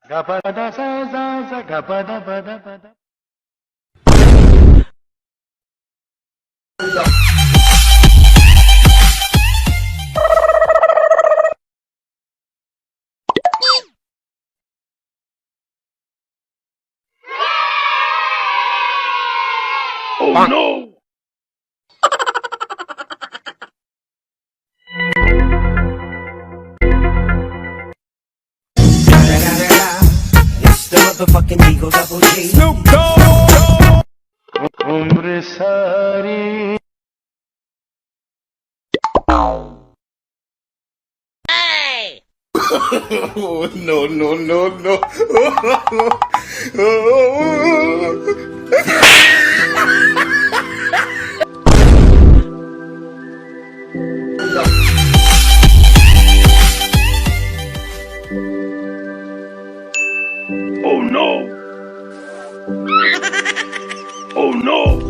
Gapada sa sa sa gapada pada pada. Oh no! It's the motherfucking Eagle Double G. Snoop Dogg! Umr sari. Oh no no no no! Oh no! Oh no!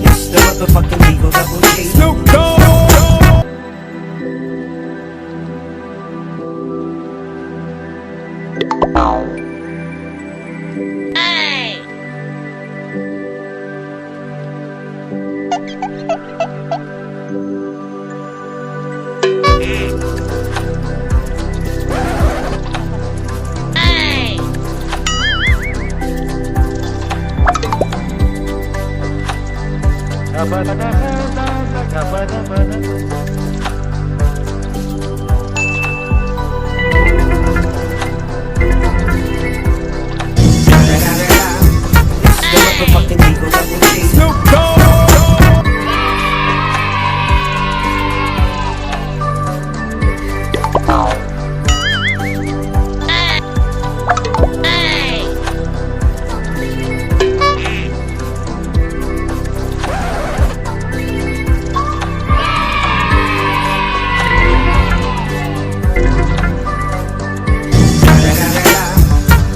It's the motherfucking Eagle Double G. Snoop Dogg! Gapada sa sa sa gapada pada. It's the motherfucking Eagle Double G. Snoop Dogg!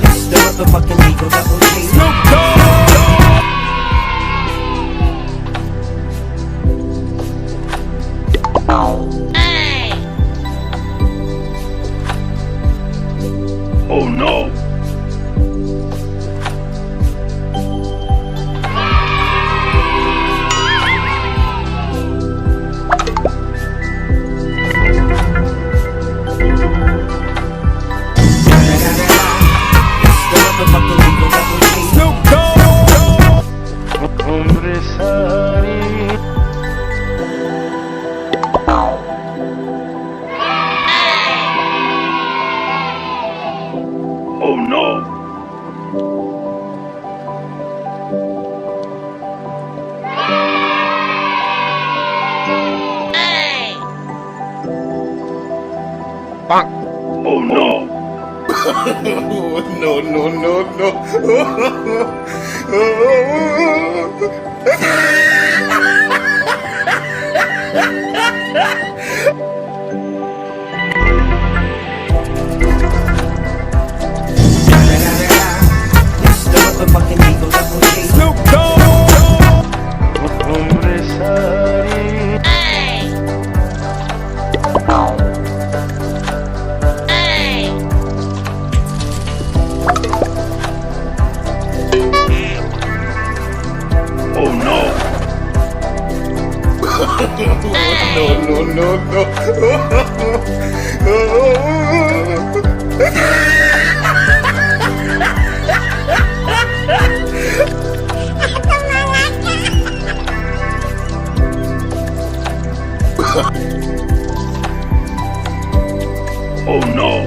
It's the motherfucking Eagle Double G. Snoop Dogg! Oh no! It's the motherfucking Eagle Double G. Snoop Dogg! Umr sari. Oh no! Oh no! No no no no! It's the motherfucking Eagle Double G. Snoop Dogg! Umr sari. Oh no! No no no no! Oh no!